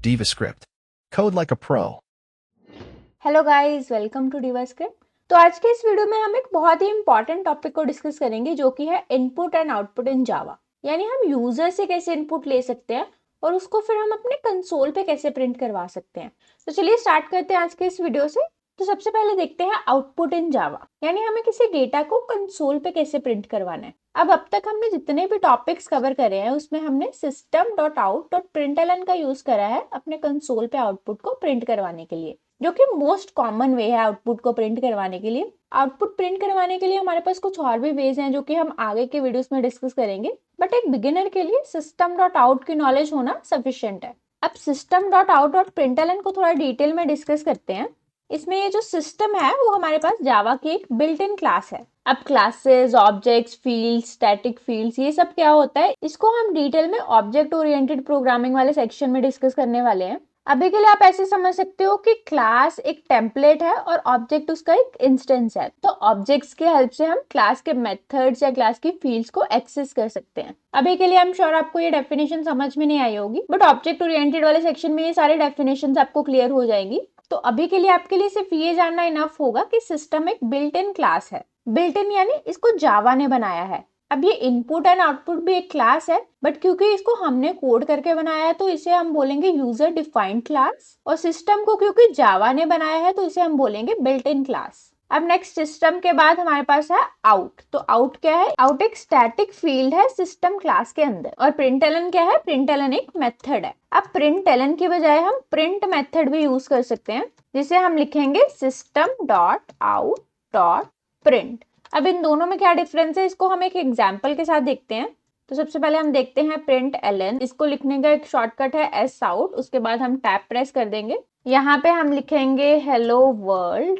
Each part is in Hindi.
DivaScript. Code like a pro. Hello guys, welcome to डिवास्क्रिप्ट। तो आज के इस वीडियो में हम एक बहुत ही इंपॉर्टेंट टॉपिक को डिस्कस करेंगे जो कि है input and output in Java. यानी हम यूजर से कैसे इनपुट ले सकते हैं और उसको फिर हम अपने कंसोल पे कैसे प्रिंट करवा सकते हैं। तो चलिए स्टार्ट करते हैं आज के इस वीडियो से। तो सबसे पहले देखते हैं आउटपुट इन जावा, यानी हमें किसी डेटा को कंसोल पे कैसे प्रिंट करवाना है। अब तक हमने जितने भी टॉपिक्स कवर करे हैं उसमें हमने system.out.println का यूज करा है अपने कंसोल पे आउटपुट को प्रिंट करवाने के लिए, जो कि मोस्ट कॉमन वे है आउटपुट को प्रिंट करवाने के लिए। आउटपुट प्रिंट करवाने के लिए हमारे पास कुछ और भी वेज हैं जो कि हम आगे के वीडियोस में डिस्कस करेंगे, बट एक बिगिनर के लिए system.out की नॉलेज होना सफिशिएंट है। अब system.out.println को थोड़ा डिटेल में डिस्कस करते हैं। इसमें ये जो सिस्टम है वो हमारे पास जावा की एक बिल्ट इन क्लास है। अब classes, objects, fields, static fields, ये सब क्या होता है इसको हम डिटेल में ऑब्जेक्ट ओरिएंटेड प्रोग्रामिंग वाले सेक्शन में डिस्कस करने वाले हैं। अभी के लिए आप ऐसे समझ सकते हो कि क्लास एक टेम्पलेट है और ऑब्जेक्ट उसका एक इंस्टेंस है। तो ऑब्जेक्ट्स के हेल्प से हम क्लास के मेथड्स या क्लास की फील्ड्स को एक्सेस कर सकते हैं। अभी के लिए आई एम श्योर आपको ये डेफिनेशन समझ में नहीं आई होगी, बट ऑब्जेक्ट ओरिएंटेड वाले सेक्शन में ये सारे डेफिनेशन आपको क्लियर हो जाएंगी। तो अभी के लिए आपके लिए सिर्फ ये जानना इनफ होगा कि सिस्टम एक बिल्ट इन क्लास है। बिल्ट इन यानी इसको जावा ने बनाया है। अब ये इनपुट एंड आउटपुट भी एक क्लास है, बट क्योंकि इसको हमने कोड करके बनाया है तो इसे हम बोलेंगे यूजर डिफाइंड क्लास, और सिस्टम को क्योंकि जावा ने बनाया है तो इसे हम बोलेंगे बिल्ट इन क्लास। अब नेक्स्ट सिस्टम के बाद हमारे पास है आउट। तो आउट क्या है? आउट एक स्टैटिक फील्ड है सिस्टम क्लास के अंदर। और प्रिंटलन क्या है? प्रिंटलन एक मेथड है। अब प्रिंटलन की बजाय हम प्रिंट मेथड भी यूज कर सकते हैं, जिसे हम लिखेंगे system dot out dot print. अब इन दोनों में क्या डिफरेंस है इसको हम एक एग्जाम्पल के साथ देखते हैं। तो सबसे पहले हम देखते हैं प्रिंट एलन। इसको लिखने का एक शॉर्टकट है एस आउट। उसके बाद हम टैब प्रेस कर देंगे। यहाँ पे हम लिखेंगे हेलो वर्ल्ड,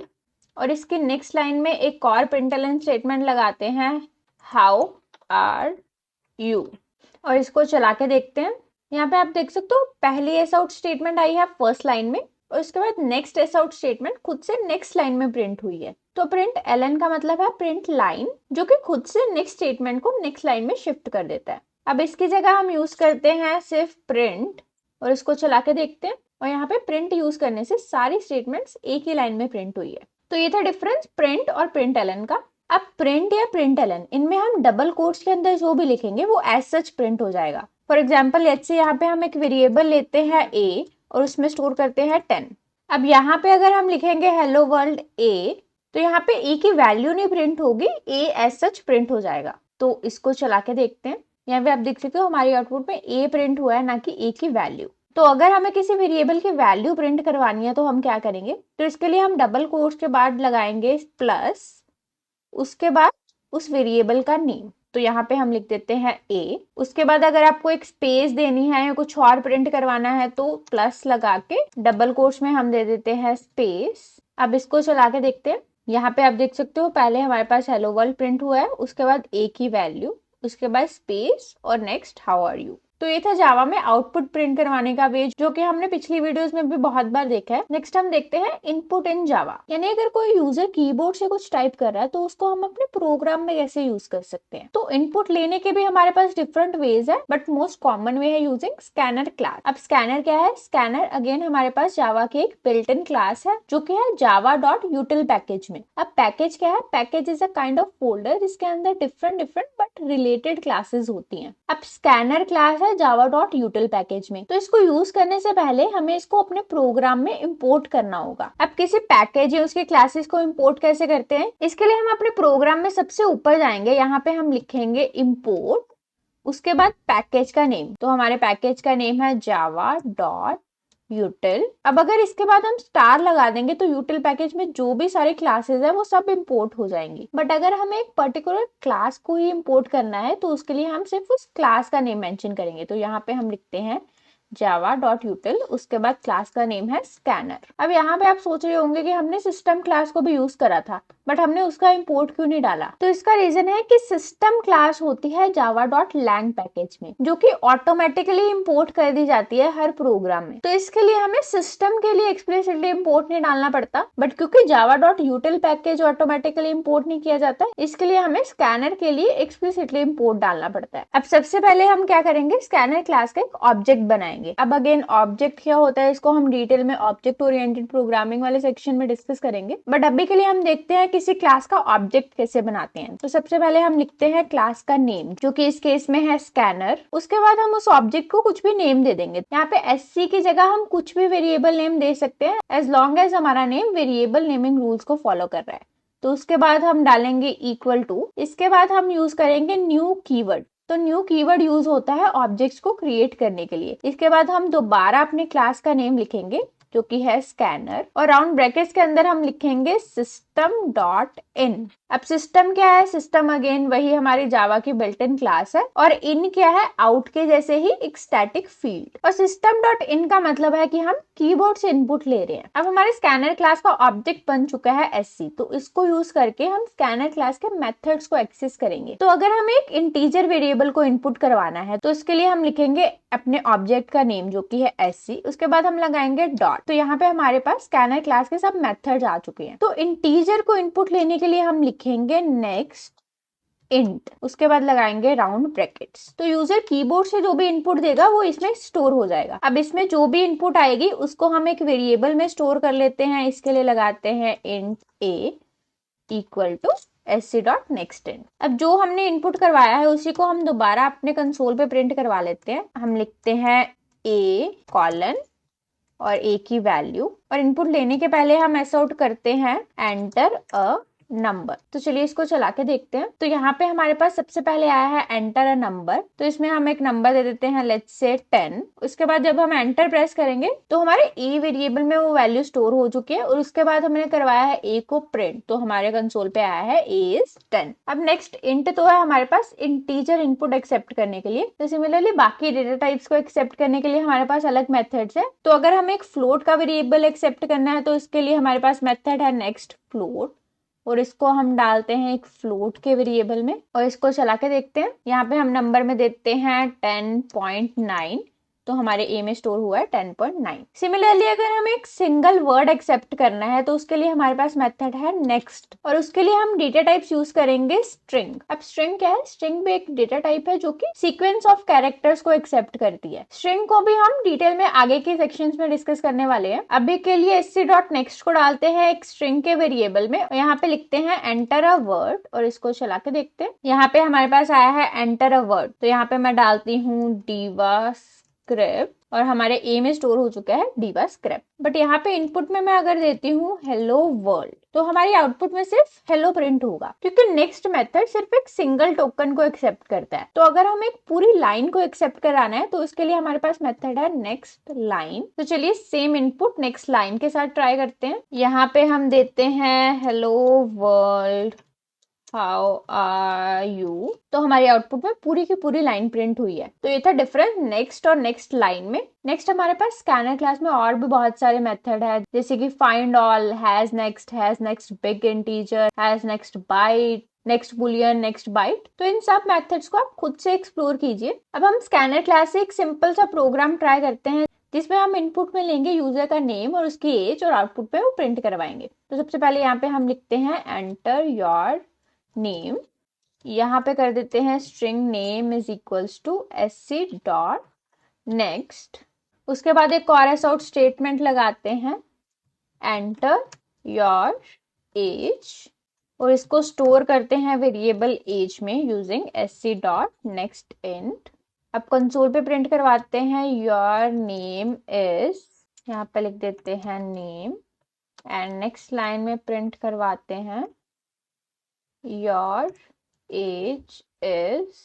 और इसकी नेक्स्ट लाइन में एक और प्रिंटलन स्टेटमेंट लगाते हैं हाउ आर यू, और इसको चला के देखते हैं। यहाँ पे आप देख सकते हो पहली एस आउट स्टेटमेंट आई है फर्स्ट लाइन में, और उसके बाद नेक्स्ट एस आउट स्टेटमेंट खुद से नेक्स्ट लाइन में प्रिंट हुई है। तो प्रिंट एलन का मतलब है प्रिंट लाइन, जो कि खुद से नेक्स्ट स्टेटमेंट को नेक्स्ट लाइन में शिफ्ट कर देता है। अब इसकी जगह हम यूज करते हैं सिर्फ प्रिंट, और इसको चला के देखते हैं। और यहाँ पे प्रिंट यूज करने से सारी स्टेटमेंट्स एक ही लाइन में प्रिंट हुई है। तो ये था डिफरेंस प्रिंट और प्रिंट एलन का। अब प्रिंट या प्रिंट एलन, इनमें हम डबल कोट्स के अंदर जो भी लिखेंगे वो एज सच प्रिंट हो जाएगा। फॉर एग्जाम्पल लेट्स से यहाँ पे हम एक वेरिएबल लेते हैं a और उसमें स्टोर करते हैं 10। अब यहाँ पे अगर हम लिखेंगे हेलो वर्ल्ड a, तो यहाँ पे a की वैल्यू नहीं प्रिंट होगी, a एज सच प्रिंट हो जाएगा। तो इसको चला के देखते हैं। यहाँ पे आप देख सकते हो हमारी आउटपुट में a प्रिंट हुआ है, ना कि a की वैल्यू। तो अगर हमें किसी वेरिएबल की वैल्यू प्रिंट करवानी है तो हम क्या करेंगे? तो इसके लिए हम डबल कोट्स के बाद लगाएंगे प्लस, उसके बाद उस वेरिएबल का नेम। तो यहाँ पे हम लिख देते हैं a। उसके बाद अगर आपको एक स्पेस देनी है या कुछ और प्रिंट करवाना है तो प्लस लगा के डबल कोट्स में हम दे देते हैं स्पेस। अब इसको चला के देखते हैं। यहाँ पे आप देख सकते हो पहले हमारे पास हेलो वर्ल्ड प्रिंट हुआ है, उसके बाद a की वैल्यू, उसके बाद स्पेस और नेक्स्ट हाउ आर यू। तो ये था जावा में आउटपुट प्रिंट करवाने का वे, जो कि हमने पिछली वीडियोस में भी बहुत बार देखा है। नेक्स्ट हम देखते हैं इनपुट इन जावा, यानी अगर कोई यूजर कीबोर्ड से कुछ टाइप कर रहा है तो उसको हम अपने प्रोग्राम में कैसे यूज कर सकते हैं। तो इनपुट लेने के भी हमारे पास डिफरेंट वेज है, बट मोस्ट कॉमन वे है यूजिंग स्कैनर क्लास। अब स्कैनर क्या है? स्कैनर अगेन हमारे पास जावा की एक बिल्ट इन क्लास है, जो कि है जावा डॉट यूटिल पैकेज में। अब पैकेज क्या है? Package is a kind of folder जिसके अंदर डिफरेंट बट रिलेटेड क्लासेस होती हैं। अब स्कैनर क्लास है जावा डॉट यूटिल पैकेज में। तो इसको यूज करने से पहले हमें इसको अपने प्रोग्राम में इंपोर्ट करना होगा। अब किसी पैकेज या उसके क्लासेस को इंपोर्ट कैसे करते हैं? इसके लिए हम अपने प्रोग्राम में सबसे ऊपर जाएंगे, यहाँ पे हम लिखेंगे इंपोर्ट, उसके बाद पैकेज का नेम। तो हमारे पैकेज का नेम है जावा डॉट यूटिल। अब अगर इसके बाद हम स्टार लगा देंगे तो यूटिल पैकेज में जो भी सारे क्लासेस है वो सब इंपोर्ट हो जाएंगी। बट अगर हमें एक पर्टिकुलर क्लास को ही इंपोर्ट करना है तो उसके लिए हम सिर्फ उस क्लास का नेम मेंशन करेंगे। तो यहाँ पे हम लिखते हैं जावा डॉट यूटिल, उसके बाद क्लास का नेम है स्कैनर। अब यहाँ पे आप सोच रहे होंगे कि हमने सिस्टम क्लास को भी यूज करा था, बट हमने उसका इंपोर्ट क्यों नहीं डाला? तो इसका रीजन है कि सिस्टम क्लास होती है जावा डॉट लैंग पैकेज में, जो कि ऑटोमेटिकली इंपोर्ट कर दी जाती है हर प्रोग्राम में। तो इसके लिए हमें सिस्टम के लिए एक्सप्लिसिटली इंपोर्ट नहीं डालना पड़ता, बट क्योंकि Java dot यूटिल package automatically import नहीं किया जाता है, इसके लिए हमें स्कैनर के लिए एक्सप्लिसिटली इंपोर्ट डालना पड़ता है। अब सबसे पहले हम क्या करेंगे? स्कैनर क्लास का एक ऑब्जेक्ट बनाएंगे। जाएंगे। अब अगेन ऑब्जेक्ट क्या होता है, इसको हम डिटेल में ऑब्जेक्ट ओरिएंटेड प्रोग्रामिंग वाले सेक्शन में डिस्कस करेंगे, बट अभी के लिए हम देखते हैं किसी क्लास का ऑब्जेक्ट कैसे बनाते हैं। तो सबसे पहले हम लिखते हैं क्लास का नेम, जो कि इस केस में है स्कैनर। उसके बाद हम उस ऑब्जेक्ट को कुछ भी नेम दे देंगे। यहाँ पे SC की जगह हम कुछ भी वेरिएबल नेम दे सकते हैं, एज लॉन्ग एज हमारा नेम वेरिएबल नेमिंग रूल्स को फॉलो कर रहा है। तो उसके बाद हम डालेंगे इक्वल टू। इसके बाद हम यूज करेंगे न्यू कीवर्ड। तो न्यू कीवर्ड यूज होता है ऑब्जेक्ट्स को क्रिएट करने के लिए। इसके बाद हम दोबारा अपने क्लास का नेम लिखेंगे, जो कि है स्कैनर, और राउंड ब्रैकेट्स के अंदर हम लिखेंगे system.in। अब सिस्टम क्या है, सिस्टम अगेन वही हमारी जावा की बिल्ट इन क्लास है, और इन क्या है, आउट के जैसे ही एक स्टैटिक फील्ड। और system.in का मतलब है कि हम कीबोर्ड से इनपुट ले रहे हैं। अब हमारे स्कैनर क्लास का ऑब्जेक्ट बन चुका है SC, तो इसको यूज करके हम स्कैनर क्लास के मेथड्स को एक्सेस करेंगे। तो अगर हमें एक इंटीजर वेरिएबल को इनपुट करवाना है, तो इसके लिए हम लिखेंगे अपने ऑब्जेक्ट का नेम, जो कि है SC। उसके बाद हम लगाएंगे डॉट। तो यहाँ पे हमारे पास स्कैनर क्लास के सब मेथड्स आ चुके हैं। तो इंटीजर को इनपुट लेने के लिए हम लिखेंगे नेक्स्ट इंट। उसके बाद लगाएंगे राउंड ब्रैकेट्स। तो यूजर कीबोर्ड से जो भी इनपुट देगा वो इसमें स्टोर हो जाएगा। अब इसमें जो भी इनपुट आएगी उसको हम एक वेरिएबल में स्टोर कर लेते हैं। इसके लिए लगाते हैं int a equal to sc.nextInt। अब जो हमने इनपुट करवाया है उसी को हम दोबारा अपने कंसोल पे प्रिंट करवा लेते हैं। हम लिखते हैं a कॉलन और a की वैल्यू, और इनपुट लेने के पहले हम ऐसा आउट करते हैं एंटर अ नंबर। तो चलिए इसको चला के देखते हैं। तो यहाँ पे हमारे पास सबसे पहले आया है एंटर अ नंबर। तो इसमें हम एक नंबर दे देते हैं, लेट्स से 10। उसके बाद जब हम एंटर प्रेस करेंगे तो हमारे a वेरिएबल में वो वैल्यू स्टोर हो चुकी है, और उसके बाद हमने करवाया है a को प्रिंट। तो हमारे कंसोल पे आया है a इज 10। अब नेक्स्ट इंट तो है हमारे पास इंटीजर इनपुट एक्सेप्ट करने के लिए। तो सिमिलरली बाकी डेटा टाइप्स को एक्सेप्ट करने के लिए हमारे पास अलग मेथड्स है। तो अगर हमें एक फ्लोट का वेरिएबल एक्सेप्ट करना है तो इसके लिए हमारे पास मेथड है नेक्स्ट फ्लोट, और इसको हम डालते हैं एक फ्लोट के वेरिएबल में, और इसको चला के देखते हैं। यहाँ पे हम नंबर में देते हैं 10.9। तो हमारे ए में स्टोर हुआ है 10.9। सिमिलरली अगर हमें एक सिंगल वर्ड एक्सेप्ट करना है तो उसके लिए हमारे पास मेथड है नेक्स्ट, और उसके लिए हम डेटा टाइप्स यूज करेंगे स्ट्रिंग। अब स्ट्रिंग क्या है, स्ट्रिंग भी एक डेटा टाइप है जो कि सीक्वेंस ऑफ कैरेक्टर्स को एक्सेप्ट करती है। स्ट्रिंग को भी हम डिटेल में आगे के सेक्शंस में डिस्कस करने वाले हैं। अभी के लिए sc.next को डालते हैं एक स्ट्रिंग के वेरिएबल में, और यहाँ पे लिखते हैं एंटर अ वर्ड, और इसको चला के देखते हैं। यहाँ पे हमारे पास आया है एंटर अ वर्ड। तो यहाँ पे मैं डालती हूँ डीवा स्क्रिप्ट, और हमारे ए में स्टोर हो चुका है डीवा स्क्रिप्ट। बट यहाँ पे इनपुट में मैं अगर देती हूँ हेलो वर्ल्ड, तो हमारी आउटपुट में सिर्फ हेलो प्रिंट होगा, क्योंकि नेक्स्ट मेथड सिर्फ एक सिंगल टोकन को एक्सेप्ट करता है। तो अगर हमें एक पूरी लाइन को एक्सेप्ट कराना है तो उसके लिए हमारे पास मेथड है नेक्स्ट लाइन। तो चलिए सेम इनपुट नेक्स्ट लाइन के साथ ट्राई करते हैं। यहाँ पे हम देते हैं hello world how are you. तो हमारी आउटपुट में पूरी की पूरी लाइन प्रिंट हुई है। तो ये था डिफरेंस नेक्स्ट और नेक्स्ट लाइन में। नेक्स्ट हमारे पास स्कैनर क्लास में और भी बहुत सारे मेथड है, जैसे कि find all, has next big integer, has next byte, next boolean, next byte. तो इन सब मेथड्स को आप खुद से एक्सप्लोर कीजिए। अब हम स्कैनर क्लास से एक सिंपल सा प्रोग्राम ट्राई करते हैं, जिसमें हम इनपुट में लेंगे यूजर का नेम और उसकी एज, और आउटपुट पे वो प्रिंट करवाएंगे। तो सबसे पहले यहाँ पे हम लिखते हैं एंटर योर नेम। यहाँ पे कर देते हैं string name is equals to sc.next। उसके बाद एक chorus out स्टेटमेंट लगाते हैं एंटर योर एज, और इसको स्टोर करते हैं वेरिएबल एज में यूजिंग sc.nextInt। अब कंसोल पे प्रिंट करवाते हैं योर नेम इज, यहाँ पे लिख देते हैं नेम, एंड नेक्स्ट लाइन में प्रिंट करवाते हैं your age is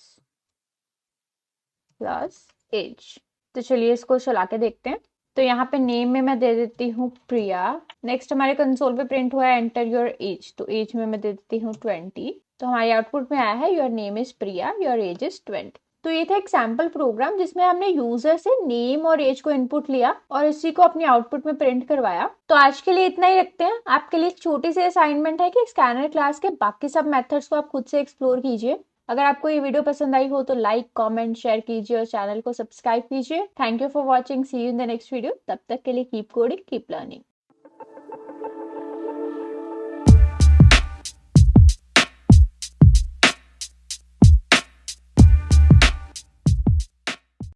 plus age। तो चलिए इसको चला के देखते हैं। तो यहाँ पे नेम में मैं दे देती हूँ प्रिया। नेक्स्ट हमारे कंसोल पे प्रिंट हुआ है एंटर योर एज। तो एज में मैं दे देती हूँ 20। तो हमारी आउटपुट में आया है your name is Priya, your age is 20। तो ये था एक सैम्पल प्रोग्राम जिसमें हमने यूजर से नेम और एज को इनपुट लिया और इसी को अपनी आउटपुट में प्रिंट करवाया। तो आज के लिए इतना ही रखते हैं। आपके लिए एक छोटी सी असाइनमेंट है कि स्कैनर क्लास के बाकी सब मेथड्स को आप खुद से एक्सप्लोर कीजिए। अगर आपको ये वीडियो पसंद आई हो तो लाइक, कमेंट, शेयर कीजिए और चैनल को सब्सक्राइब कीजिए। Thank you for watching. See you in the next video. तब तक के लिए कीप कोडिंग, कीप लर्निंग।